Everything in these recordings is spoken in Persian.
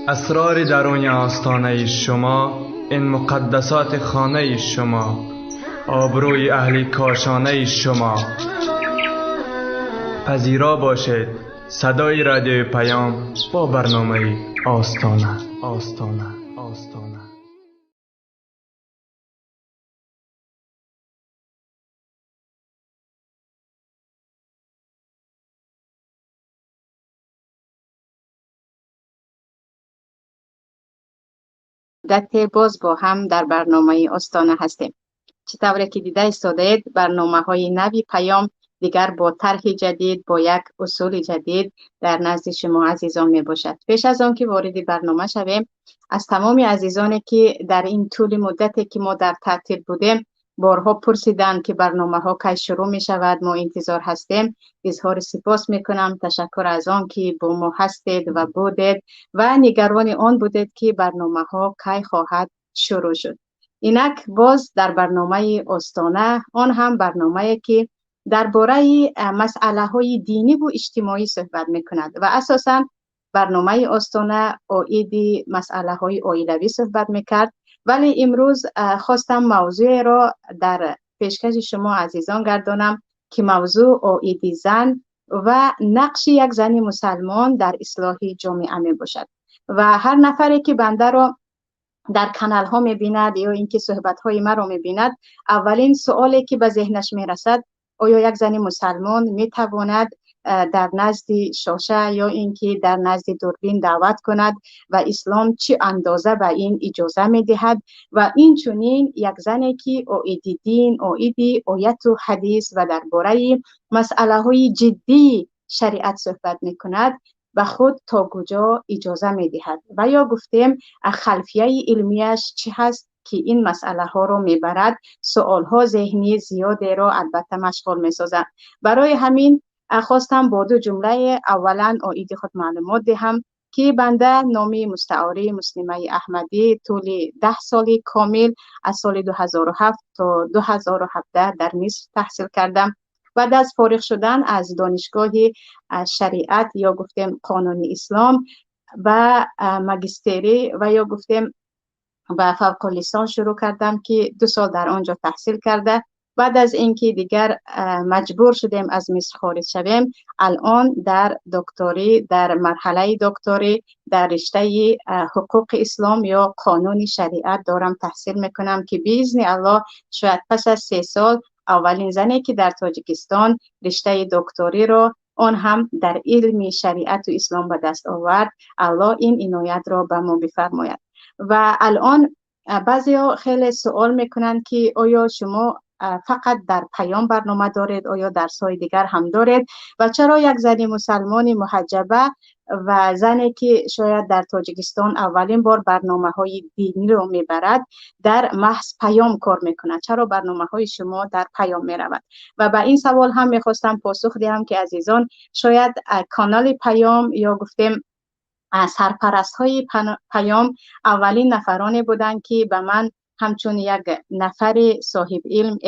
اسرار درون آستانه شما، این مقدسات خانه شما، آبروی اهل کاشانه شما. پذیرا باشید صدای رادیو پیام با برنامه آستانه. مدت باز با هم در برنامه آستانه هستیم. چطوره که دیده استادید برنامه های نوی پیام دیگر با طرح جدید، با یک اصول جدید در نزد شما عزیزان می باشد. پیش از آن که وارد برنامه شویم، از تمام عزیزانی که در این طول مدتی که ما در تعطیل بودیم بارها پرسیدند که برنامه ها کی شروع می شود، ما انتظار هستیم. اظهار سپاس می کنم، تشکر از آن که با ما هستید و بودید و نگران آن بودید که برنامه ها کی خواهد شروع شد. اینک باز در برنامه آستانه، آن هم برنامه که درباره مسئله های دینی و اجتماعی صحبت می کند و اساساً برنامه آستانه عاید مسئله های عائلوی صحبت می کرد، ولی امروز خواستم موضوع را در پیشکش شما عزیزان گردانم که موضوع عاید زن و نقش یک زن مسلمان در اصلاح جامعه می باشد. و هر نفری که بنده را در کانال ها می بیند یا اینکه صحبت های ما را می بیند، اولین سوالی که به ذهنش می رسد آیا یک زن مسلمان می تواند در نزد شاشه یا اینکه در نزد دوربین دعوت کند و اسلام چه اندازه به این اجازه می دهد و این چنین یک زنی که عاید دین، عاید آیت و حدیث و درباره مسئله های جدی شریعت صحبت می کند و خود تا کجا اجازه می دهد و یا گفتیم خلفیه علمیش چی هست که این مسئله ها رو می برد. سوال ها ذهنی زیاده را البته مشغول می سازد. برای همین خواستم با دو جمله اولا عاید خود معلومات دهم که بنده نامی مستعاری مسلمه احمدی طول 10 سال کامل از سال 2007 تا 2017 در مصر تحصیل کردم. بعد از فارغ شدن از دانشگاه شریعت یا گفتیم قانون اسلام و ماجستری و یا گفتیم و فوق لیسانس شروع کردم که 2 سال در آنجا تحصیل کرده. بعد از اینکه دیگر مجبور شدیم از مصر خارج شویم، الان در دکتری، در مرحله دکتری در رشته حقوق اسلام یا قانون شریعت دارم تحصیل میکنم که باذن الله شاید پس از 3 سال اولین زنی که در تاجیکستان رشته دکتری را آن هم در علم شریعت و اسلام به دست آورد. الله این عنایت را به ما بفرماید. و الان بعضیا خیلی سوال میکنن که آیا شما فقط در پیام برنامه دارید، آیا درس‌های دیگر هم دارید و چرا یک زن مسلمان محجبه و زنی که شاید در تاجیکستان اولین بار برنامه‌های دینی رو میبرد در محض پیام کار میکنه، چرا برنامه‌های شما در پیام میرود؟ و به این سوال هم میخواستم پاسخ دهم که عزیزان شاید کانال پیام یا گفتیم سرپرست های پیام اولین نفرانی بودند که به من همچون یک نفر صاحب علم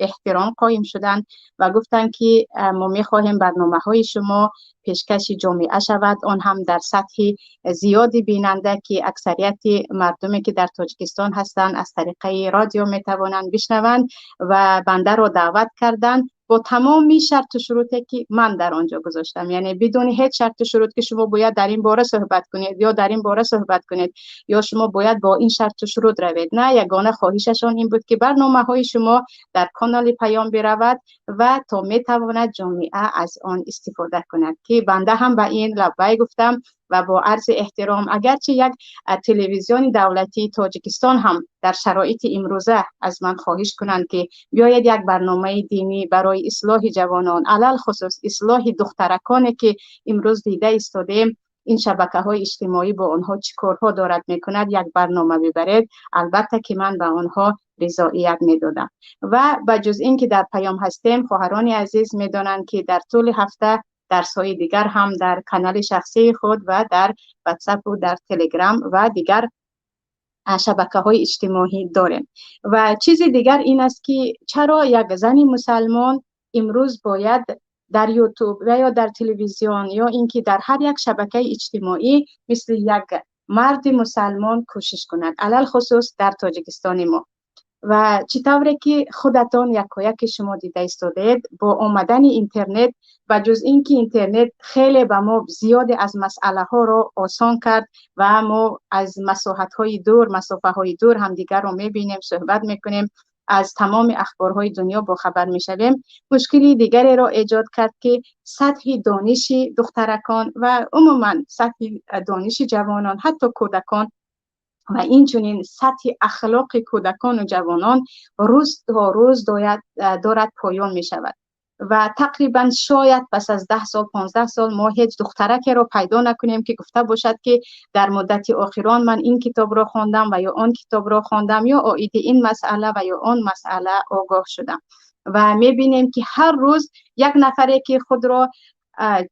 احترام قائم شدند و گفتند که ما می‌خواهیم برنامه‌های شما پیشکش جامعه شود، آن هم در سطح زیادی بیننده که اکثریت مردمی که در تاجیکستان هستند از طریق رادیو میتوانند بشنوند و بنده را دعوت کردند با تمام شرط و شروطی که من در آنجا گذاشتم، یعنی بدون هیچ شرط و شروط که شما باید در این باره صحبت کنید یا در این باره صحبت کنید یا شما باید با این شرط و شروط روید. نه، یگانه خواهششان این بود که برنامه‌های شما در کانال پیام برود و تا میتواند جامعه از آن استفاده کند که بنده هم به این لبیک گفتم و با عرض احترام اگرچه یک تلویزیون دولتی تاجیکستان هم در شرایط امروزه از من خواهش کنند که بیاید یک برنامه دینی برای اصلاح جوانان، علل خصوص اصلاح دخترکانی که امروز دیده ایستادیم این شبکه‌های اجتماعی با آنها چه کارها دارد میکند، یک برنامه ببرید، البته که من به آنها رضایت میدادم. و بجز این که در پیام هستیم، خواهران عزیز میدانند که در طول هفته درس‌های دیگر هم در کانال شخصی خود و در واتساپ و در تلگرام و دیگر شبکه‌های اجتماعی داریم. و چیز دیگر این است که چرا یک زن مسلمان امروز باید در یوتیوب و یا در تلویزیون یا اینکه در هر یک شبکه اجتماعی مثل یک مرد مسلمان کوشش کند، علل خصوص در تاجیکستان ما. و چطوره که خودتان یک شما دیده ایستادید با آمدن اینترنت، و جز اینکه اینترنت خیلی به ما زیاد از مسئله ها رو آسان کرد و ما از مسافه های دور همدیگر رو میبینیم، صحبت میکنیم، از تمام اخبارهای دنیا با خبر میشویم. مشکلی دیگری را ایجاد کرد که سطح دانش دخترکان و عموما سطح دانش جوانان، حتی کودکان و این چنین سطح اخلاق کودکان و جوانان روز تا روز دارد پایان می شود. و تقریبا شاید پس از 10 سال 15 سال ما هیچ دخترکی را پیدا نکنیم که گفته باشد که در مدت آخران من این کتاب را خواندم و یا آن کتاب را خواندم یا عاید این مسئله و یا آن مسئله آگاه شدم. و میبینیم که هر روز یک نفری که خود را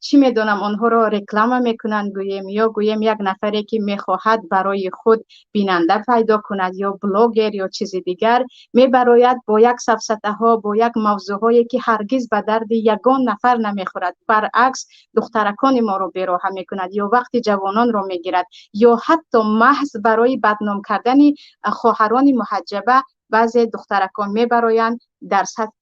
چی میدونم آنها را رکلام میکنند گویم، یا گویم یک نفری که میخواهد برای خود بیننده پیدا کند یا بلاگر یا چیز دیگر، میبراید با یک سفسطه ها، با یک موضوع هایی که هرگز به درد یگان نفر نمیخورد. برعکس دخترکان ما رو بیراه میکند یا وقت جوانان رو میگیرد، یا حتی محض برای بدنام کردن خواهران محجبه بعضی دخترکان میبرایند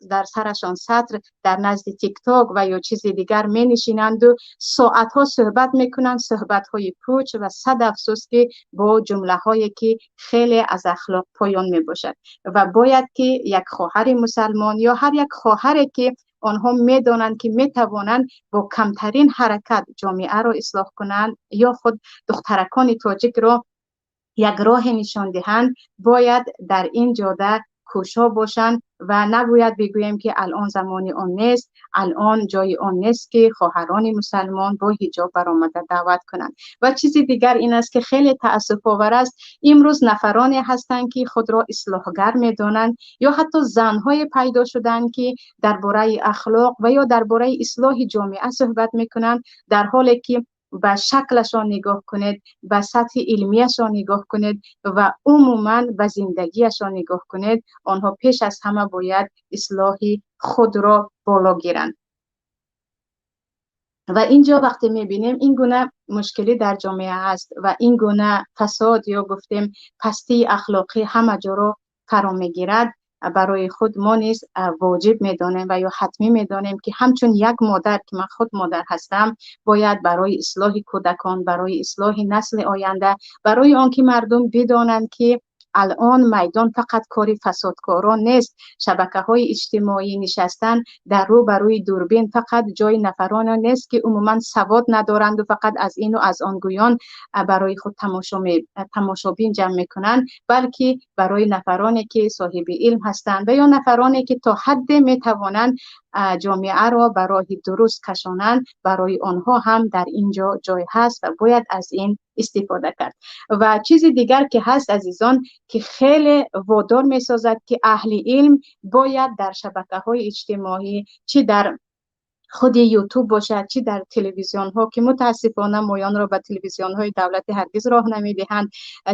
در سرشان سطر در نزد تیک تاک و یا چیز دیگر می نشینند و ساعت ها صحبت میکنند، صحبت های پوچ و صد افسوس که با جمله هایی که خیلی از اخلاق پایان می باشد. و باید که یک خواهر مسلمان یا هر یک خواهری که آنها می دانند که می توانند با کمترین حرکت جامعه را اصلاح کنند یا خود دخترکان تاجیک را یک راه نشان دهند، باید در این جاده کوشا باشند و نباید بگوییم که الان زمان آن نیست، الان جای آن نیست که خواهران مسلمان با حجاب برآمده دعوت کنند. و چیزی دیگر این است که خیلی تأسف آور است، امروز نفرانی هستند که خود را اصلاحگر می‌دانند یا حتی زنهای پیدا شدند که درباره اخلاق و یا درباره اصلاح جامعه صحبت می‌کنند، در حالی که به شکلشان نگاه کنید، به سطح علمیشان نگاه کنید و عموماً به زندگیشان نگاه کنید، آنها پیش از همه باید اصلاح خود را بالا گیرند. و اینجا وقتی میبینیم این گونه مشکلی در جامعه هست و این گونه فساد یا گفتیم پستی اخلاقی همه جا را فرا میگیرد، برای خود ما نیز واجب میدانیم و یا حتمی میدانیم که همچون یک مادر که من خود مادر هستم، باید برای اصلاح کودکان، برای اصلاح نسل آینده، برای آنکه مردم بدانند که الان میدان فقط کاری فسادکاران نیست، شبکه‌های اجتماعی نشستن در رو بروی دوربین فقط جای نفران نیست که عموما سواد ندارند و فقط از این و از آن گویان برای خود تماشابین جمع میکنند، بلکه برای نفرانی که صاحب علم هستند و یا نفرانی که تا حد میتوانند جامعه را به راه درست کشانند، برای آنها هم در اینجا جای هست و باید از این استفاده کرد. و چیز دیگر که هست عزیزان که خیلی وادار می سازد که اهل علم باید در شبکه‌های اجتماعی، چه در خود یوتیوب باشد چه در تلویزیون ها که متاسفانه مایان را به تلویزیون های دولتی هرگز راه نمیدهند،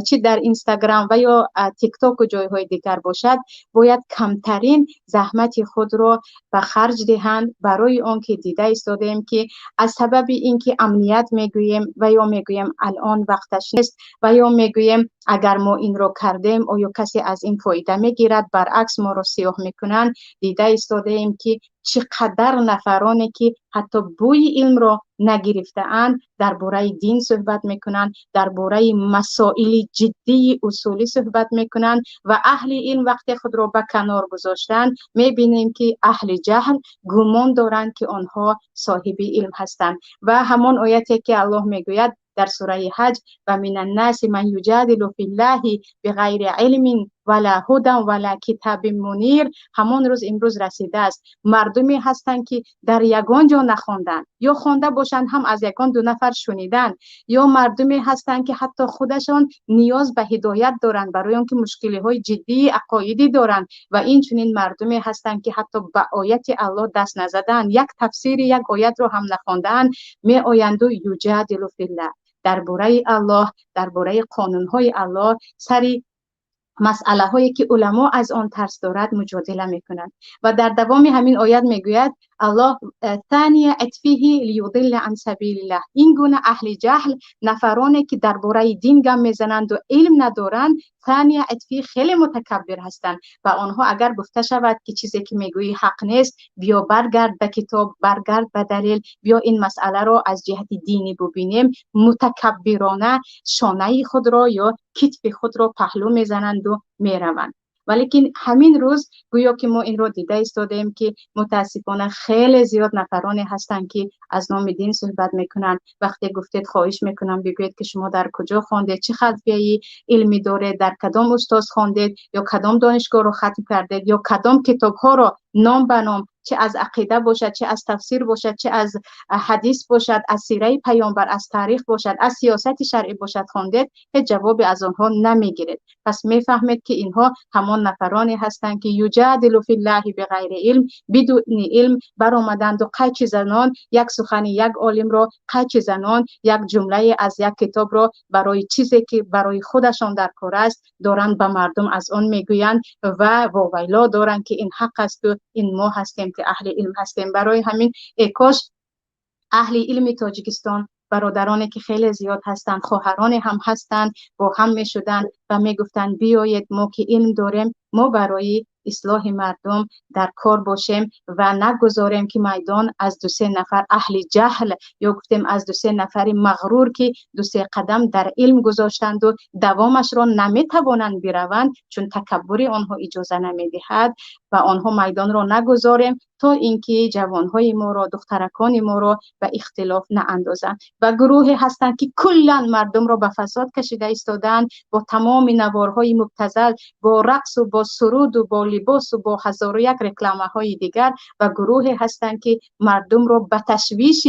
چه در اینستاگرام و یا تیک تاک و جایهای دیگر باشد، باید کمترین زحمت خود را به خرج دهند، برای آنکه دیده ایستادیم که از سبب اینکه امنیت میگوییم و یا میگوییم الان وقتش نیست و یا میگوییم اگر ما این رو کردیم آیا کسی از این فایده میگیرد، برعکس ما رو سیاه میکنند. دیده ایستادیم که چقدر نفرانی که حتی بوی علم را نگرفته اند درباره دین صحبت میکنند، درباره مسائل جدی اصولی صحبت میکنند و اهل علم وقتی خود را به کنار گذاشتن میبینیم که اهل جهل گمان دارند که آنها صاحب علم هستند. و همان آیتی که الله میگوید در سوره حج و من الناس من یجادل فی الله بغیر علم ولا هدى ولا کتاب منیر، همون روز امروز رسیده است. مردمی هستند که در یگان جا نخواندن یا خوانده باشند هم از یگان دو نفر شنیدن، یا مردمی هستند که حتی خودشان نیاز به هدایت دارند برای آنکه مشکلی های جدی عقایدی دارند و این چنین مردمی هستند که حتی به آیت الله دست نزدن، یک تفسیر یک آیت رو هم نخواندن، می آیند و یجادل فی الله، درباره الله، درباره قانون های الله، سری مسئله هایی که علما از آن ترس دارد مجادله میکنند. و در دوام همین آیت میگوید الله ثانی عطفه لیضل عن سبیل الله. این گونه اهل جهل، نفرانی که درباره دین گم میزنند و علم ندارند، ثانی عطفی خیلی متکبر هستند و آنها اگر گفته شود که چیزی که میگویی حق نیست، بیا برگرد به کتاب، برگرد به دلیل، بیا این مسئله رو از جهت دینی ببینیم، متکبرانه شانه خود را یا کتف خود را پهلو میزنند و میروند. ولیکن همین روز گویا که ما این رو دیده ایستادیم که متاسفانه خیلی زیاد نفرانی هستند که از نام دین صحبت میکنند. وقتی گفتید خواهش میکنم بگویید که شما در کجا خواندید، چه خلفیه علمی دارید، در کدام استاد خواندید یا کدام دانشگاه رو ختم کردید یا کدام کتاب ها رو نام به نام، چه از عقیده باشد، چه از تفسیر باشد، چه از حدیث باشد، از سیره پیامبر، از تاریخ باشد، از سیاست شرعی باشد خواندید، هیچ جواب از آنها نمیگیرید. پس میفهمید که اینها همان نفرانی هستند که یجادل فی الله بغیر علم، بدون علم برآمدند و قیچی زنان یک سخن یک عالم را، قیچی زنان یک جمله از یک کتاب را برای چیزی که برای خودشان در کار است دارند به مردم از آن میگویند و واویلا دارند که این حق است و این ما هستیم که اهل علم هستیم. برای همین کاش اهل علم تاجیکستان، برادرانی که خیلی زیاد هستند، خواهرانی هم هستند، با هم می شدند و می گفتند بیایید ما که علم داریم، ما برای اصلاح مردم در کار باشیم و نگذاریم که میدان از دو سه نفر اهل جهل یا گفتیم از دو سه نفر مغرور که دو سه قدم در علم گذاشتند و دوامش را نمی توانند بروند چون تکبر آنها اجازه نمی دهد و آنها میدان را نگذاریم تا اینکه جوانهای ما را، دخترکان ما را به اختلاف ناندازند. و گروه هستند که کلا مردم را به فساد کشیده ایستادند با تمام نوارهای مبتذل، با رقص و با سرود و با لباس و با هزار و یک رکلامه های دیگر، و گروه هستند که مردم را به تشویش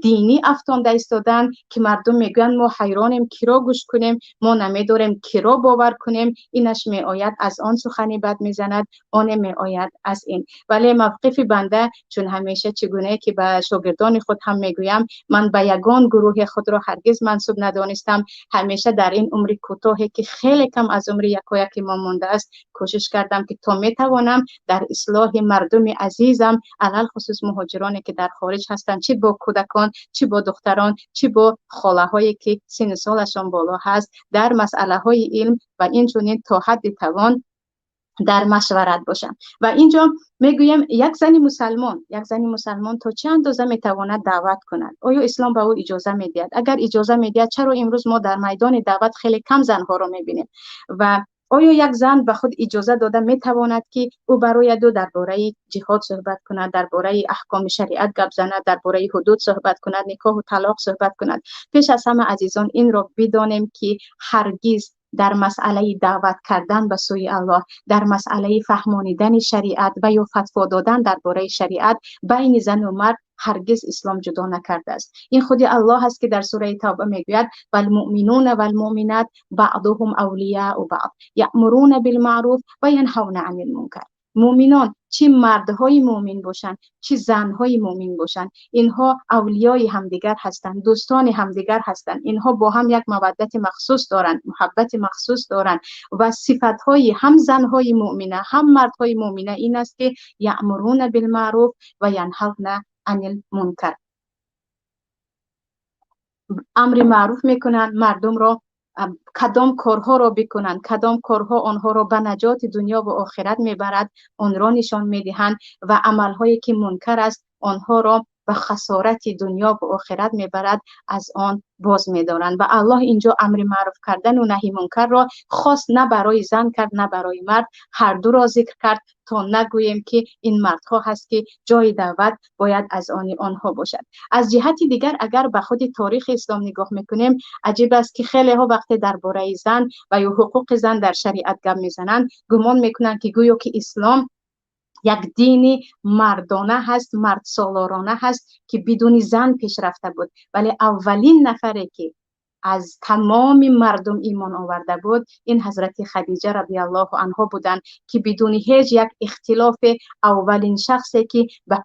دینی افتانده ایستادن که مردم میگن ما حیرانیم کی را گوش کنیم، ما نمیداریم کی را باور کنیم، اینش می آید از آن سخنی بد میزند، آن می آید از این. ولی موقف بنده چون همیشه چگونه که به شاگردان خود هم میگویم، من به یگان گروه خود را هرگز منسوب ندانستم، همیشه در این عمر کوتاهی که خیلی کم از عمر یکایک ما مانده است کوشش کردم که تا میتوانم در اصلاح مردم عزیزم، علل خصوص مهاجرانی که در خارج هستند، چه با کودکان، چه با دختران، چه با خاله هایی که سن سالشان بالا هست، در مسئله های علم و اینچنین تا حد توان در مشورت باشم. و اینجا میگویم یک زن مسلمان تا چه اندازه میتواند دعوت کند؟ آیا اسلام به او اجازه میدهد؟ اگر اجازه میدهد چرا امروز ما در میدان دعوت خیلی کم زنها رو میبینیم؟ و آیا یک زن به خود اجازه داده میتواند که او برای دو درباره جهاد صحبت کند، درباره احکام شریعت گپ زند، درباره حدود صحبت کند، نکاح و طلاق صحبت کند؟ پیش از همه عزیزان این را بدانیم که هرگز در مسئله دعوت کردن به سوی الله، در مسئله فهمانیدن شریعت و یا فتوا دادن درباره شریعت بین زن و مرد هرگز اسلام جدا نکرده است. این خود الله است که در سوره توبه میگوید والمؤمنون والمؤمنات بعضهم اولیاء بعض یأمرون بالمعروف و ینهون عن المنکر. مؤمنان، چه مردهای مؤمن باشند چه زنهای مؤمن باشند، اینها اولیای همدیگر هستند، دوستان همدیگر هستند، اینها با هم یک مودت مخصوص دارند، محبت مخصوص دارند و صفتهای هم زنهای مؤمنه هم مردهای مؤمنه این است که یأمرون بالمعروف و ینهون عن المنکر، امر معروف میکنند، مردم را کدام کارها را بکنند، کدام کارها آنها را به نجات دنیا و آخرت میبرد آن را نشان میدهند و عملهایی که منکر است آنها را به خسارت دنیا و آخرت میبرد از آن باز میدارند. و الله اینجا امر معروف کردن و نهی منکر را خاص نه برای زن کرد نه برای مرد، هر دو را ذکر کرد تا نگوییم که این مردها هست که جای دعوت باید از آنها باشد. از جهت دیگر اگر به خود تاریخ اسلام نگاه میکنیم عجیب است که خیلی ها وقتی درباره زن و یا حقوق زن در شریعت گپ میزنند گمان میکنند که گویا که اسلام یک دین مردانه هست، مرد سالارانه هست که بدون زن پیش رفته بود، ولی اولین نفری که از تمام مردم ایمان آورده بود این حضرت خدیجه رضی الله عنها بودند که بدون هیچ یک اختلاف اولین شخصی که به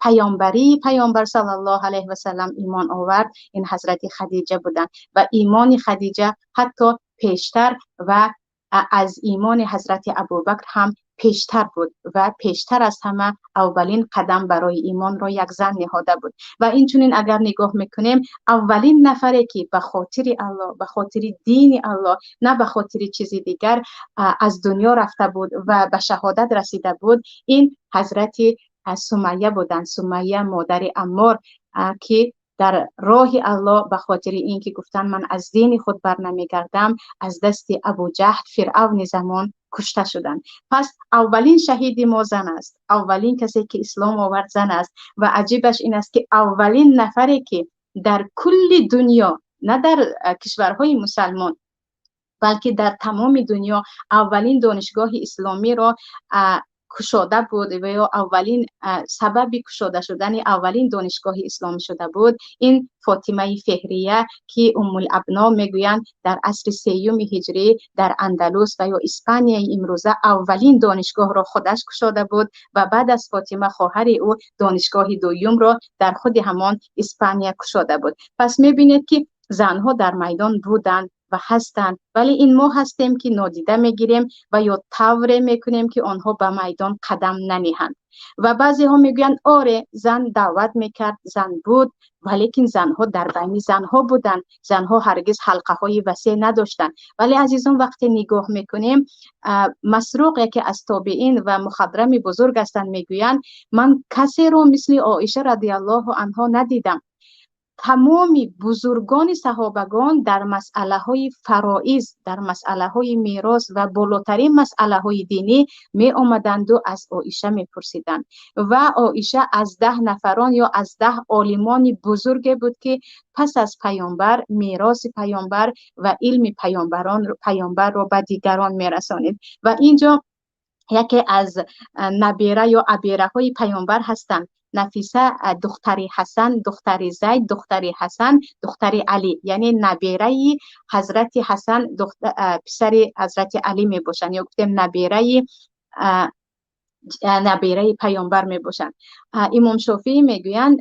پیامبر صلی الله علیه و سلم ایمان آورد این حضرت خدیجه بودند و ایمان خدیجه حتی پیشتر و از ایمان حضرت ابوبکر هم پیشتر بود و پیشتر از همه اولین قدم برای ایمان را یک زن نهاده بود. و اینچنین اگر نگاه میکنیم اولین نفری که به خاطر الله، به خاطر دین الله، نه به خاطر چیزی دیگر از دنیا رفته بود و به شهادت رسیده بود، این حضرت سمیه بودند. سمیه مادر عمار که در راه الله به خاطر اینکه گفتن من از دین خود بر نمیگردم از دست ابو جهل فرعون زمان کشته شدند. پس اولین شهید ما زن است، اولین کسی که اسلام آورد زن است. و عجیبش این است که اولین نفری که در کل دنیا، نه در کشورهای مسلمان بلکه در تمام دنیا اولین دانشگاه اسلامی را کشاده بود و یا اولین سبب کشاده شدن اولین دانشگاه اسلامی شده بود، این فاطمه فهریه که ام الابنا میگویند در عصر سیوم هجری در اندلس و یا اسپانیای امروزه اولین دانشگاه را خودش کشاده بود و بعد از فاطمه خواهر او دانشگاه دوم را در خود همان اسپانیا کشاده بود. پس میبینید که زنها در میدان بودند و هستند، ولی این ما هستیم که نادیده میگیریم و یا طوری میکنیم که آنها به میدان قدم نمیهند. و بعضی ها میگویند آره زن دعوت میکرد، زن بود، ولیکن زنها در بین زنها بودند، زنها هرگز حلقه های وسیع نداشتند. ولی عزیزان وقتی نگاه میکنیم مسروق که از تابعین و مخضرم بزرگ هستند میگویند من کسی رو مثل عایشه رضی الله عنها ندیدم. تمام بزرگان صحابگان در مسئله های فرائض، در مسئله های میراث و بالاترین مسئله های دینی می آمدند و از عایشه می پرسیدند و عایشه از 10 نفران یا از 10 عالمان بزرگ بود که پس از پیامبر میراث پیامبر و علم پیامبر را به دیگران می رسانید. و اینجا یکی از نبیره یا عبیره های پیامبر هستند. نفیسه دختری حسن، دختری زید، دختری حسن، دختری علی، یعنی نبیره حضرت حسن پسر حضرت علی می باشند یا گفتیم نبیره پیامبر می باشند. امام شافعی میگویند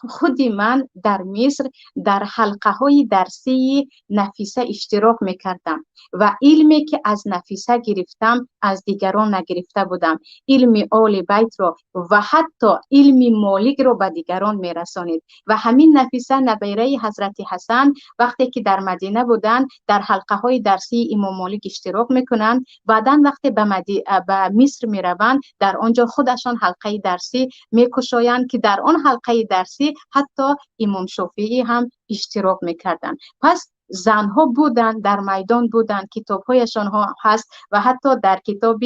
خود من در مصر در حلقه های درسی نفیسه اشتراک میکردم و علمی که از نفیسه گرفتم از دیگران نگرفته بودم. علم آل بیت را و حتی علم مالک را به دیگران میرسانید. و همین نفیسه نبیره حضرت حسن وقتی که در مدینه بودند در حلقه های درسی امام مالک اشتراک میکنند، بعدا وقتی به مصر میروند در آنجا خودشان حلقه درسی میکشایند که در آن حلقه درسی حتی امام شافعی هم اشتراک میکردند. پس زنها بودند، در میدان بودند، کتابهایشان ها هست و حتی در کتاب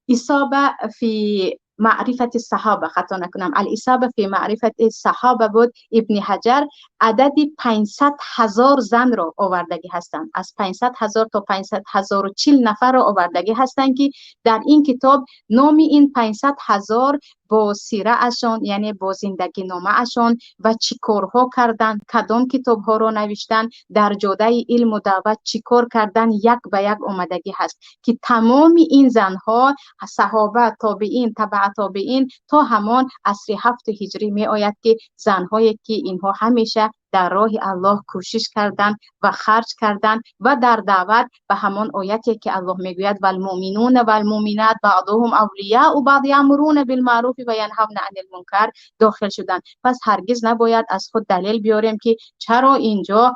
اصابه فی معرفت صحابه، خطا نکنم الاصابه فی معرفت صحابه بود، ابن حجر عدد 500,000 زن را آوردگی هستند، از 500,000 تا 540 نفر را آوردگی هستند که در این کتاب نام این 500,000 با سیره اشان یعنی با زندگی نامه اشان و چی کارها کردن، کدام کتاب ها را نوشتن، در جاده علم و دعوت چی کار کردن، یک به یک آمدگی هست که تمام این زنها صحابه، تابعین، تبع تابعین تا همان عصر 7 هجری می آید که زنهایی که اینها همیشه در راه الله کوشش کردند و خرج کردند و در دعوت به همان آیتی که الله میگوید والمؤمنون والمؤمنات بعضهم اولیاء بعض یامرون بالمعروف و ینهون عن المنکر داخل شدند. پس هرگز نباید از خود دلیل بیاریم که چرا اینجا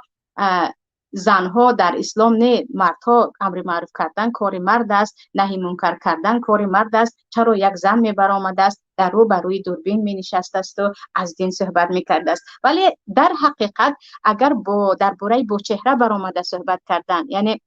زنها در اسلام نه، مردها امر معروف کردن کار مرد است، نهی منکر کردن کار مرد است، چرا یک زن می برآمده است در رو بر روی دوربین می نشسته است و از دین صحبت می کرده است. ولی در حقیقت اگر درباره با چهره برآمده صحبت کردن، یعنی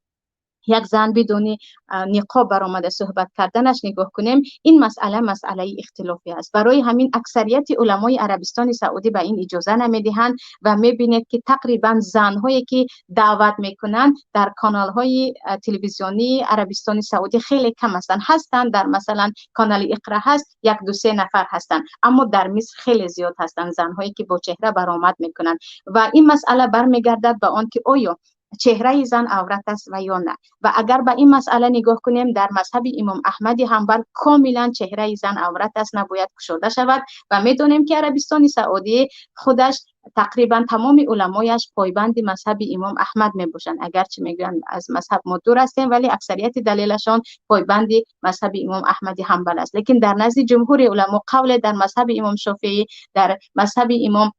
یک زن بدون نقاب برآمده صحبت کردنش نگاه کنیم، این مسئله اختلافی است. برای همین اکثریت علمای عربستان سعودی به این اجازه نمیدهند و میبینید که تقریبا زنهایی که دعوت میکنند در کانال های تلویزیونی عربستان سعودی خیلی کم هستند. در مثلا کانال اقرا هست 1-2-3 نفر هستند، اما در مصر خیلی زیاد هستند زنهایی که با چهره برآمد میکنند. و این مسئله برمیگردد به آن که آیا چهره زن عورت است و یا نه. و اگر به این مسئله نگاه کنیم در مذهب امام احمد حنبل کاملا چهره زن عورت است، نباید گشوده شود. و میدونیم که عربستان سعودی خودش تقریبا تمام علمایش پایبند مذهب امام احمد میباشند، اگرچه میگن از مذهب ما دور هستیم ولی اکثریت دلیلشان پایبند مذهب امام احمد حنبل است. لیکن در نزد جمهور علما قول در مذهب امام شافعی، در مذهب امام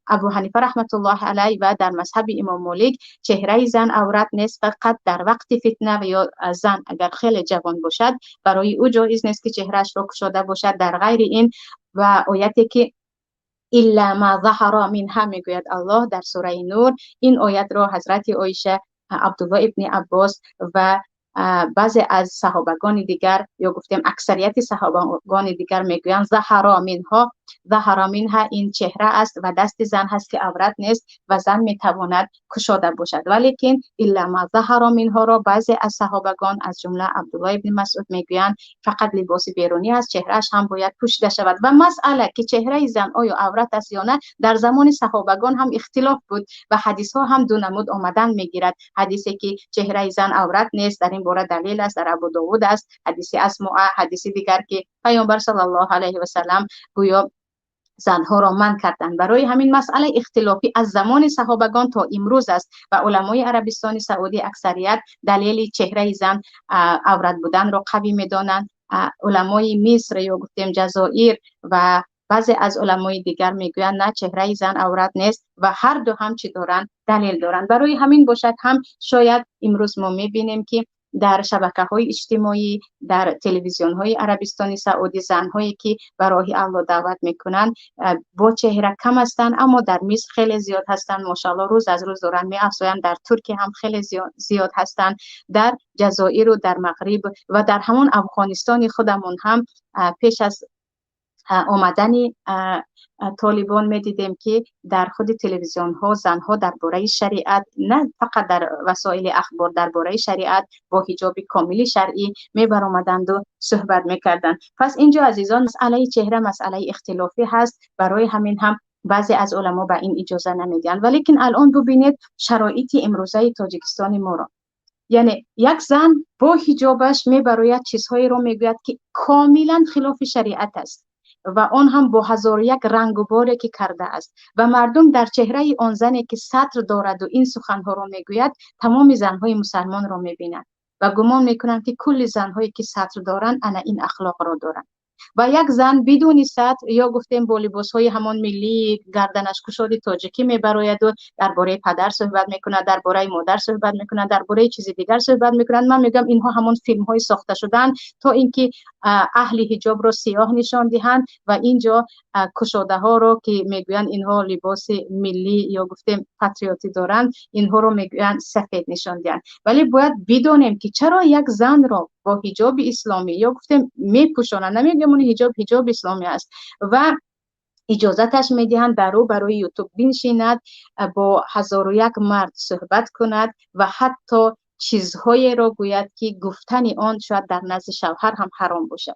ابو حنیفه رحمت الله علیه و در مذهب امام مالک چهره زن عورت نیست، فقط در وقت فتنه و یا زن اگر خیلی جوان باشد برای او جایز نیست که چهرهش را گشوده باشد. در غیر این و آیتی که الا ما ظهر منها میگوید الله در سوره نور، این آیت را حضرت عایشه، عبدالله ابن عباس و بعضی از صحابگان دیگر یا گفتیم اکثریت صحابگان دیگر میگویند ظهر منها این چهره است و دست زن هست که عورت نیست و زن میتواند گشاده باشد. ولیکن الا ما ظهر منها را بعضی از صحابگان از جمله عبدالله ابن مسعود میگویند فقط لباس بیرونی است، چهرهش هم باید پوشیده شود. و مسئله که چهره زن آیا عورت است یا نه در زمان صحابگان هم اختلاف بود و حدیث ها هم دو نمود آمدن میگیرد. حدیثی که چهره زن عورت نیست در این باره دلیل است در ابو داود است، حدیث اسماء، حدیث دیگر که پیامبر صلی الله علیه و سلم گویا زنها را منع کردند. برای همین مسئله اختلافی از زمان صحابگان تا امروز است و علمای عربستان سعودی اکثریت دلیل چهره زن عورت بودن را قوی میدانند. علمای مصر یا گفتیم جزایر و بعضی از علمای دیگر میگویند نه چهره زن عورت نیست و هر دو هم چی دارند دلیل دارند. برای همین باشد هم شاید امروز ما میبینیم که در شبکه‌های اجتماعی، در تلویزیون‌های عربستان سعودی زن‌هایی که به راه الله دعوت می‌کنند با چهره کم هستند، اما در مصر خیلی زیاد هستند ماشاءالله، روز از روز دارن می‌افزایند. در ترکیه هم خیلی زیاد هستند، در جزایر و در مغرب و در همون افغانستان خودمون هم پیش از آمدن طالبان میدیدیم که در خود تلویزیون ها زنها درباره شریعت، نه فقط در وسایل اخبار، درباره شریعت با حجاب کاملی شرعی میبرآمدند و صحبت میکردند. پس اینجا عزیزان مسئله چهره مسئله اختلافی هست، برای همین هم بعضی از علما به این اجازه نمیدن. ولیکن الان ببینید شرایط امروزه تاجیکستان ما را، یعنی یک زن با حجابش میبراید چیزهایی رو میگوید که کاملا خلاف شریعت است و آن هم با هزار یک رنگ و باری که کرده است و مردم در چهره آن زنی که سطر دارد و این سخنها را میگوید تمام زنهای مسلمان را میبینند و گمان میکنند که کل زنهایی که سطر دارند انا این اخلاق را دارند. و یک زن بدون سطر یا گفتیم با لباسهای همان ملی گردنش گشاد تاجیکی میبراید و درباره پدر صحبت میکنه، درباره مادر صحبت میکنه، درباره چیز دیگر صحبت میکنند. من میگم اینها همون فیلم های ساخته شدن تا اینکه اهل حجاب رو سیاه نشان دهند و اینجا کشاده ها رو که میگویند اینها لباس ملی یا گفتیم پاتریوتی دارند اینها رو میگویند سفید نشان دهند. ولی باید بدونیم که چرا یک زن رو با حجاب اسلامی یا گفتیم میپوشانند، نمیگم اون حجاب اسلامی است و اجازتش میدهند برای یوتیوب بنشیند با هزار و یک مرد صحبت کند و حتی چیزهایی را گوید که گفتن آن شاید در نزد شوهر هم حرام باشد.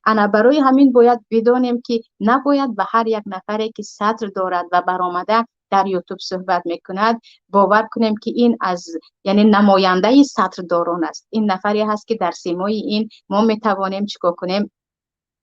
انا برای همین باید بدانیم که نباید به هر یک نفری که سطر دارد و برآمده در یوتیوب صحبت میکند باور کنیم که این از یعنی نماینده سطر داران است. این نفری هست که در سیمای این ما میتوانیم چیکار کنیم؟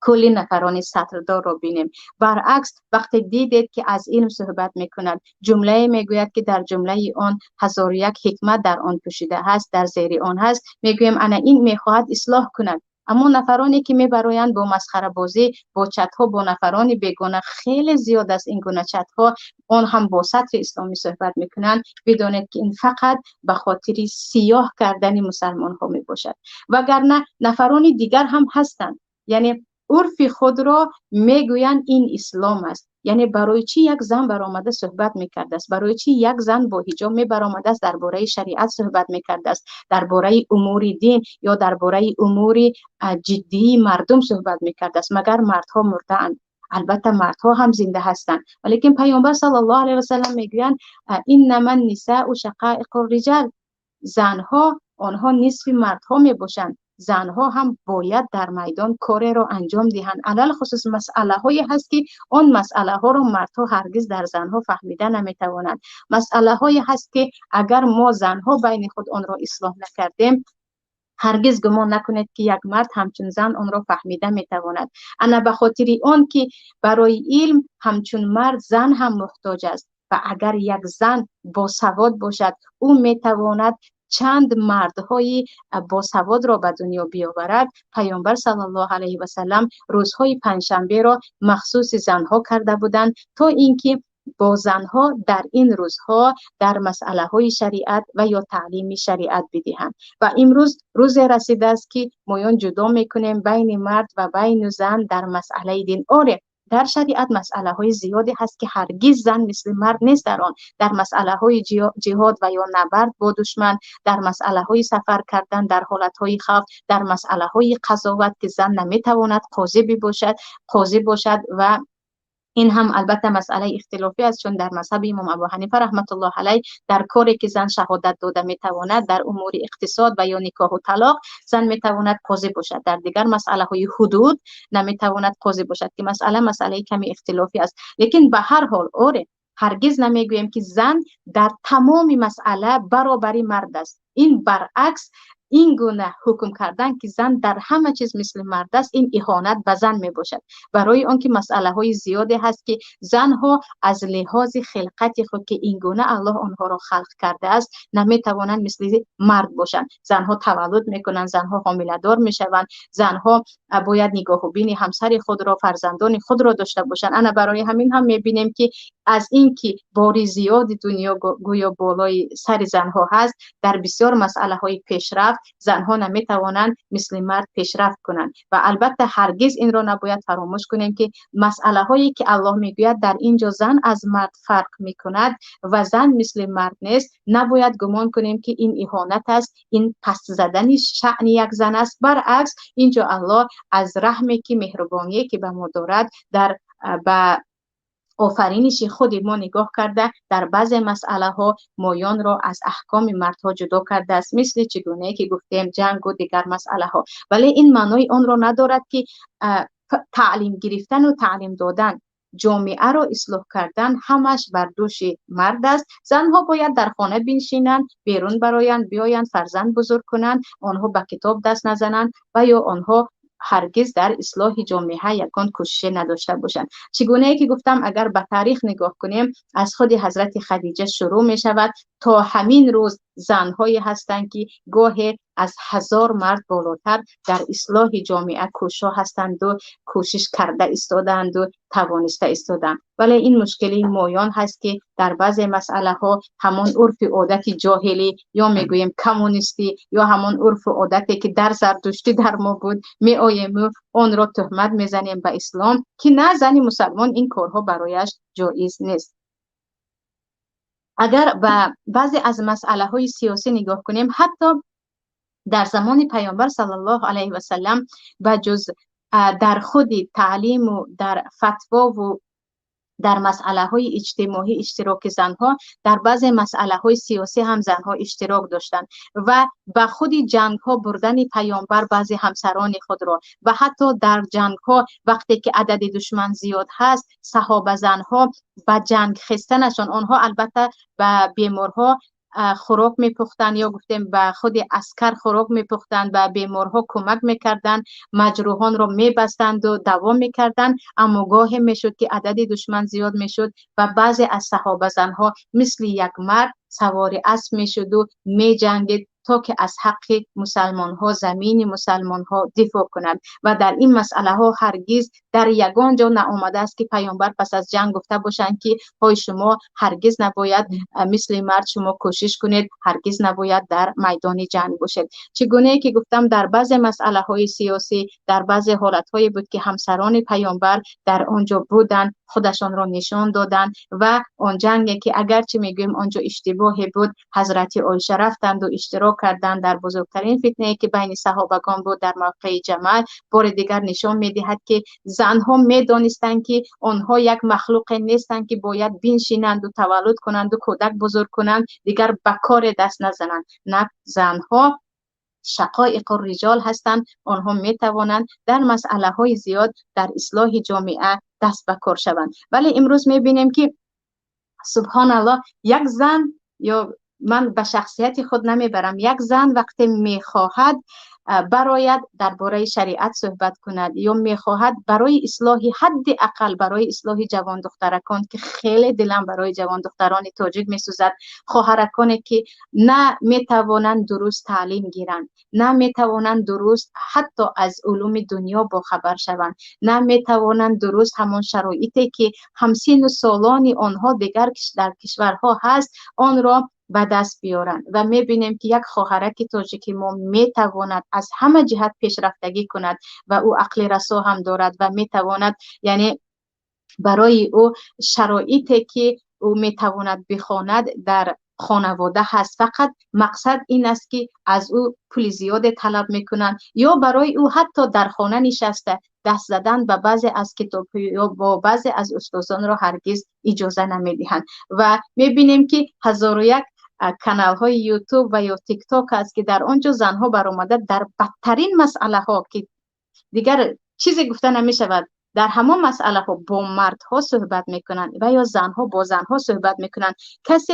کلی نفران سطردار رو بینیم. برعکس وقتی دیدید که از علم صحبت میکند جمله میگوید که در جمله آن هزار و یک حکمت در آن پوشیده هست، در زیر آن هست، میگویم انا این میخواهد اصلاح کند. اما نفرانی که میبرایند با مسخره بازی با چت ها با نفران بیگانه خیلی زیاد است این گونه چت ها، اون هم با سطر اسلامی صحبت میکنند، بدونید که این فقط به خاطر سیاه کردن مسلمان ها میباشد. وگرنه نفران دیگر هم هستند، یعنی عرف خود را میگویند این اسلام است. یعنی برای چی یک زن برآمده صحبت میکرده است؟ برای چی یک زن با حجاب میبرآمده است درباره شریعت صحبت میکرده است؟ درباره امور دین یا درباره امور جدی مردم صحبت میکرده است؟ مگر مردها مرده‌اند؟ البته مردها هم زنده هستند، ولیکن پیامبر صلی الله علیه و سلم میگویند انما النساء شقائق الرجال، زنها آنها نصف مردها میباشند. زنها هم باید در میدان کار را انجام دهند. علل خصوص مسئله هایی هست که آن مسئله ها را مردها هرگز در زنها فهمیده نمیتوانند. مسئله هایی هست که اگر ما زنها بین خود آن را اصلاح نکردیم، هرگز گمان نکنید که یک مرد همچون زن آن را فهمیده میتواند. انا به خاطر آن که برای علم همچون مرد زن هم محتاج است و اگر یک زن با سواد باشد، او میتواند چند مردهای با سواد را به دنیا بیاورد. پیامبر صلی الله علیه و سلم روزهای پنجشنبه را مخصوص زنها کرده بودند تا اینکه با زنها در این روزها در مسئله های شریعت و یا تعلیم شریعت بدهند. و امروز روز رسیده است که ما جدا میکنیم بین مرد و بین زن در مسئله دین. آره، در شریعت مسئله های زیادی هست که هرگز زن مثل مرد نیست در آن. در مسئله های جهاد و یا نبرد با دشمن، در مسئله های سفر کردن در حالت های خوف، در مسئله های قضاوت که زن نمیتواند قاضی باشد و این هم البته مسئله اختلافی است، چون در مذهب امام ابو حنیفه رحمت الله علیه در کاری که زن شهادت داده میتواند، در امور اقتصاد و یا نکاح و طلاق زن میتواند قاضی باشد. در دیگر مسئله های حدود نمیتواند قاضی باشد که مسئله کمی اختلافی است. لیکن به هر حال هرگز نمیگویم که زن در تمام مسئله برابری مرد است. این برعکس، این گونه حکم کردن که زن در همه چیز مثل مرد است، این اهانت به زن می باشد. برای آنکه مسئله های زیادی هست که زنها از لحاظ خلقت خود که این گونه الله آنها را خلق کرده است نمی توانند مثل مرد باشند. زنها تولد میکنند، زنها حامله دار میشوند، زنها باید نگاه و بین همسر خود را، فرزندان خود را داشته باشند. انا برای همین هم میبینیم که از اینکه باری زیاد دنیا گویا بالای سر زنها هست، در بسیار مسئله های پیشرفت زنها نمیتوانند مثل مرد پیشرفت کنند. و البته هرگز این را نباید فراموش کنیم که مسئله هایی که الله میگوید در اینجا زن از مرد فرق میکند و زن مثل مرد نیست، نباید گمان کنیم که این اهانت است، این پست زدن شأن یک زن است. برعکس، اینجا الله از رحمی که مهربانی که به ما دارد در به آفرینش خود ما نگاه کرده، در بعض مسئله ها مایان را از احکام مردها جدا کرده است، مثل چگونه که گفتیم جنگ و دیگر مسئله ها. ولی این معنای آن را ندارد که تعلیم گرفتن و تعلیم دادن، جامعه را اصلاح کردن همش بر دوش مرد است. زنها باید در خانه بنشینند، بیرون برایند، بیایند فرزند بزرگ کنند، آنها به کتاب دست نزنند و یا آنها هرگز در اصلاح جامعه یکان کوشش نداشته باشند. چگونه ای که گفتم، اگر به تاریخ نگاه کنیم، از خود حضرت خدیجه شروع می شود تا همین روز زنهایی هستند که گاهی از 1000 مرد بالاتر در اصلاح جامعه کوشا هستند و کوشش کرده استادند و توانسته استادند. ولی این مشکلی مایان هست که در بعض مسئله ها همان عرف عادت جاهلی یا میگوییم کمونیستی یا همان عرف عادتی که در زرتشتی در ما بود می آییم و آن را تهمت میزنیم به اسلام که نه، زن مسلمان این کارها برایش جایز نیست. اگر به بعضی از مسئله های سیاسی نگاه کنیم، حتی در زمان پیامبر صلی الله علیه و سلم و جز در خود تعلیم و در فتوا و در مسئله های اجتماعی اشتراک زنها، در بعض مسئله های سیاسی هم زنها اشتراک داشتند و به خود جنگ ها بردن پیامبر بعضی همسران خود را و حتی در جنگ ها وقتی که عدد دشمن زیاد هست، صحابه زنها به جنگ خستنشان، آنها البته به بیمارها خوراک میپختن یا گفتیم به خود عسکر خوراک میپختن، به بیمارها کمک میکردن، مجروحان را میبستند و دوا میکردن. اما گاهی میشد که عدد دشمن زیاد میشد و بعضی از صحابه زنها مثل یک مرد سوار اسب میشد و میجنگید تا که از حق مسلمان ها، زمین مسلمان ها دفاع کنند. و در این مسئله ها هرگز در یگان جا نآمده است که پیامبر پس از جنگ گفته باشند که های شما هرگز نباید مثل مرد شما کوشش کنید، هرگز نباید در میدان جنگ باشید. چگونه که گفتم، در بعض مسئله های سیاسی، در بعض حالت های بود که همسران پیامبر در آنجا بودند، خودشان را نشان دادند و آن جنگی که اگرچه میگویم آنجا اشتباهی بود، حضرت عایشه رفتند و اشتراک کردند در بزرگترین فتنه که بین صحابگان بود در موقع جمل. بار دیگر نشان میدهد که زنها میدانستند که آنها یک مخلوق نیستند که باید بنشینند و تولد کنند و کودک بزرگ کنند، دیگر به کار دست نزنند. نه، زنها شقایق الرجال هستند، آنها می توانند در مسئله های زیاد در اصلاح جامعه دست به کار شوند. ولی امروز می بینیم که سبحان الله یک زن، یا من به شخصیت خود نمیبرم، یک زن وقتی میخواهد براید درباره شریعت صحبت کند یا میخواهد برای اصلاح، حداقل برای اصلاح جوان دخترکان که خیلی دلم برای جوان دختران تاجیک میسوزد، خواهرکانی که نه میتوانند درست تعلیم گیرند، نه میتوانند درست حتی از علوم دنیا با خبر شوند، نه میتوانند درست همان شرایطی که همسین و سالان آنها دیگر در کشورها هست آن را به دست بیارند. و میبینیم که یک خواهرک تاجیک ما میتواند از همه جهت پیشرفتگی کند و او عقل رسا هم دارد و میتواند، یعنی برای او شرایطی که او میتواند بخواند در خانواده هست، فقط مقصد این است که از او پول زیاد طلب میکنند یا برای او حتی در خانه نشسته دست زدن به بعضی از کتاب یا با بعضی از استادان را هرگز اجازه نمیدهند. و میبینیم که هزار و یک کانال های یوتیوب و یا تیک تاک است که در آنجا زنها برآمده در بدترین مسئله ها که دیگر چیزی گفته نمی شود، در همه مسئله ها با مردها صحبت میکنند و یا زنها با زنها صحبت میکنند. کسی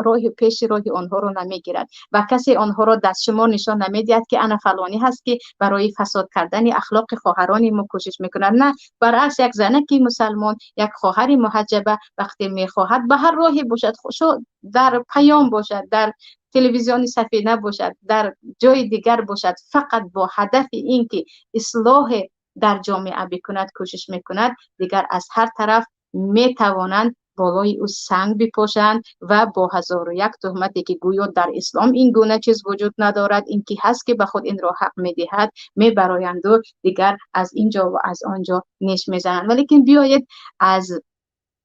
راه پیش راه آنها رو نمیگیرد و کسی آنها را دست شما نشان نمیدهد که انا فلانی هست که برای فساد کردن اخلاق خواهران ما کوشش میکنند. نه، برعکس، یک زنکی مسلمان، یک خواهر محجبه وقتی میخواهد به هر راهی باشد، خوشو در پیام باشد، در تلویزیونی سفینه باشد، در جای دیگر باشد، فقط با هدف این که اصلاح در جامعه بکند کوشش میکند، دیگر از هر طرف میتوانند بالای او سنگ بپوشند و با هزار و یک تهمتی که گویا در اسلام این گونه چیز وجود ندارد، این که هست که به خود این را حق میدهد، میبرایند و دیگر از اینجا و از آنجا نیش میزنند. ولیکن بیایید از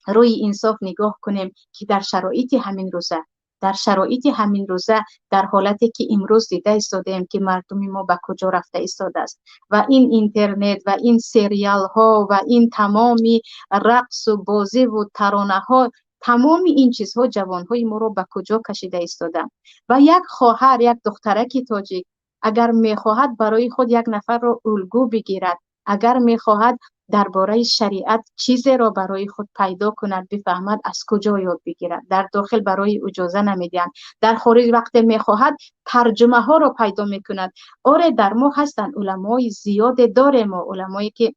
روی انصاف نگاه کنیم که در شرایط همین روزه در حالتی که امروز دیده ایستادیم که مردم ما به کجا رفته ایستاده است و این اینترنت و این سریال ها و این تمامی رقص و بازی و ترانه ها، تمام این چیزها جوان های ما رو به کجا کشیده ایستاده. و یک خواهر، یک دخترک تاجیک اگر میخواهد برای خود یک نفر را الگو بگیرد، اگر میخواهد درباره شریعت چیزی را برای خود پیدا کند، بفهمد از کجا یاد بگیرد. در داخل برای اجازه نمیدهند، در خارج وقت میخواهد ترجمه ها را پیدا میکند. آره، در ما هستند علمای زیاد، داریم ما علمایی که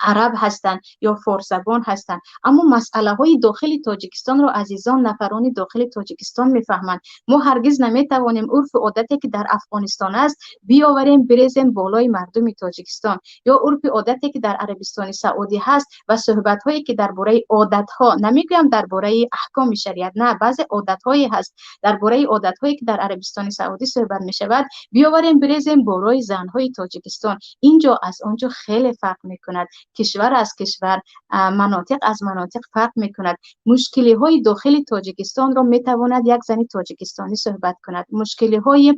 عرب هستند یا فارس زبان هستند، اما مسئله های داخل تاجیکستان رو عزیزان نفران داخل تاجیکستان میفهمند. ما هرگز نمیتوانیم عرف و عادتی که در افغانستان است بیاوریم بریزیم بالای مردم تاجیکستان، یا عرف و عادتی که در عربستان سعودی هست و صحبت هایی که درباره عادت ها، نمیگم درباره احکام شریعت، نه، بعضی عادت هایی هست درباره عادت هایی که در عربستان سعودی صحبت می شود بیاوریم بریزیم بالای زن های تاجیکستان. اینجا از آنجا خیلی فرق میکند، کشور از کشور، مناطق از مناطق فرق میکند. مشکلی های داخل تاجیکستان را میتواند یک زن تاجیکستانی صحبت کند، مشکلی های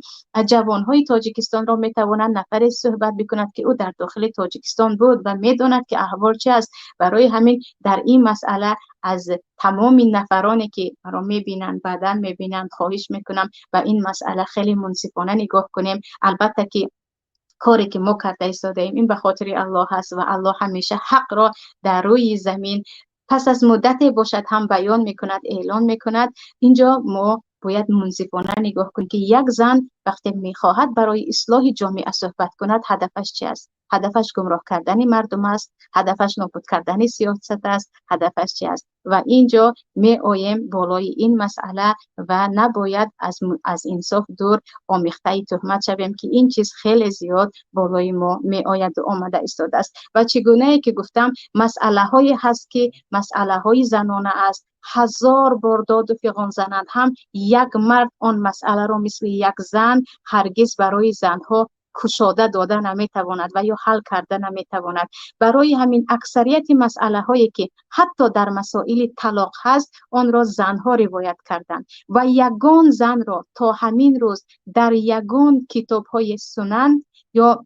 جوان های تاجیکستان را میتواند نفری صحبت بکند که او در داخل تاجیکستان بود و میداند که احوال چه است. برای همین در این مسئله از تمام نفرانی که را میبینند بعدا میبینند خواهش میکنم و این مسئله خیلی منصفانه نگاه کنیم. البته که کاری که ما کرده ایستاده ایم این به خاطر الله هست و الله همیشه حق را در روی زمین پس از مدتی باشد هم بیان میکند، اعلان میکند. اینجا ما باید منصفانه نگاه کنیم که یک زن وقتی میخواهد برای اصلاح جامعه صحبت کند، هدفش چی است؟ هدفش گمراه کردن مردم است، هدفش نابود کردن سیاست است، هدفش چی است؟ و اینجا می آییم بالای این مسئله و نباید از انصاف دور آمیخته تهمت شویم که این چیز خیلی زیاد بالای ما می آید و آمده ایستاده است. و چگونه که گفتم مسئله هایی هست که مسئله های زنانه است، هزار بار داد و فغان زنند هم یک مرد آن مسئله را مثل یک زن هرگز برای زنها کشاده داده نمیتواند و یا حل کرده نمیتواند. برای همین اکثریت مسئله هایی که حتی در مسائل طلاق هست آن را زنها روایت کردند و یگان زن را تا همین روز در یگان کتاب های سنن یا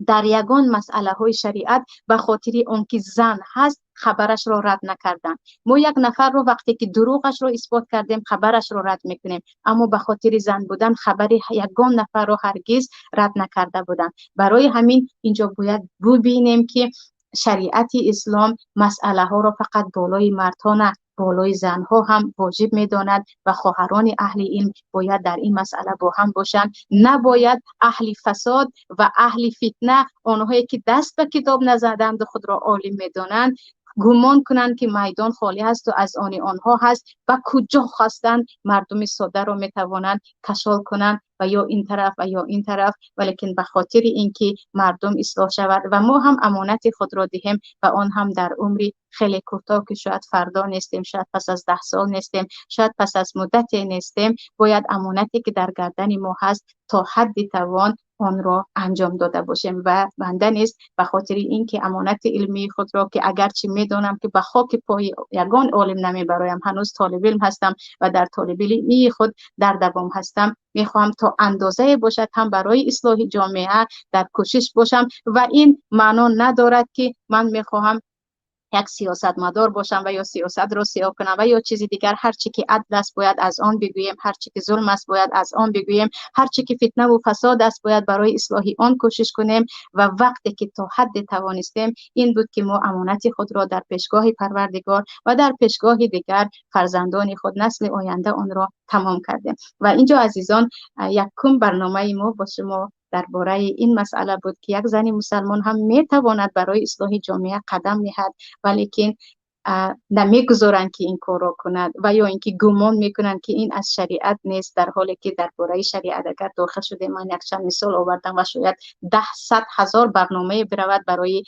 در یگان مسئله های شریعت به خاطر اون که زن هست خبرش رو رد نکردن. ما یک نفر رو وقتی که دروغش رو اثبات کردیم خبرش رو رد میکنیم، اما به خاطر زن بودن خبر یگان نفر رو هرگز رد نکرده بودن. برای همین اینجا باید ببینیم که شریعت اسلام مسئله ها را فقط بالای مردها نه، بالای زنها هم واجب میداند و خواهران اهل علم باید در این مسئله با هم باشند. نباید اهل فساد و اهل فتنه، آنهایی که دست به کتاب نزدند و خود را عالم میدانند، گمان کنند که میدان خالی هست و از آن آنها هست و کجا خواستند مردم ساده را میتوانند کشال کنند و یا این طرف و یا این طرف، ولیکن به خاطر اینکه مردم اصلاح شود و ما هم امانت خود را دهیم و آن هم در عمری خیلی کوتاه که شاید فردا نیستیم، شاید پس از 10 سال نیستیم، شاید پس از مدتی نیستیم، باید امانتی که در گردن ما هست تا حد توان آن را انجام داده باشیم. و بنده نیست به خاطر اینکه امانت علمی خود را که اگرچه میدانم که به خاک پای یگان عالم نمیبرایم، هنوز طالب علم هستم و در طالب علمی خود در دوام هستم، میخواهم تا اندازه باشد هم برای اصلاح جامعه در کوشش باشم و این معنا ندارد که من میخواهم یک سیاستمدار باشم و یا سیاست را سیاه کنم و یا چیزی دیگر. هر چی که عدل است باید از آن بگوییم، هر چی که ظلم است باید از آن بگوییم، هر چی که فتنه و فساد است باید برای اصلاح آن کوشش کنیم و وقتی که تا حد توانستیم این بود که ما امانت خود را در پیشگاه پروردگار و در پیشگاه دیگر فرزندان خود، نسل آینده، آن را تمام کردیم. و اینجا عزیزان یکم برنامه ما با شما درباره این مسئله بود که یک زن مسلمان هم میتواند برای اصلاح جامعه قدم نهد، ولیکن نمیگذارند که این کار را کند و یا اینکه گمان میکنند که این از شریعت نیست، در حالی که درباره شریعت اگر داخل شده، من یک چند مثال آوردم و شاید 100,000 برنامه برود برای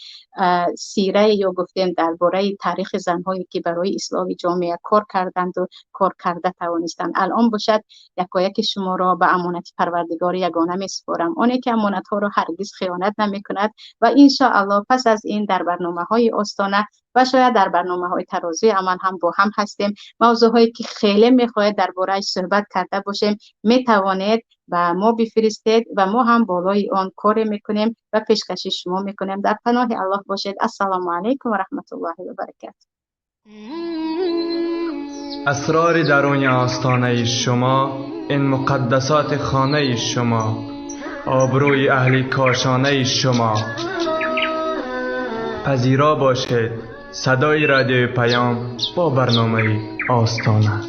سیره یا گفتیم درباره تاریخ زنهایی که برای اصلاح جامعه کار کردند و کار کرده توانستند. الان باشد یکایک شما را به امانت پروردگار یگانه میسپارم، آنی که امانت ها را هرگز خیانت نمی کند و ان شاء الله پس از این در برنامه های آستانه و شاید در برنامه‌های ترازوی عمل هم با هم هستیم. موضوعهایی که خیلی میخواهید درباره‌اش صحبت کرده باشیم میتوانید و ما بفرستید و ما هم بالای آن کار میکنیم و پیشکش شما میکنیم. در پناه الله باشید. السلام علیکم و رحمت الله و برکاته. اسرار درون آستانه شما، این مقدسات خانه شما، آبروی اهل کاشانه شما. پذیرا باشید صدای رادیو پیام با برنامه آستانه.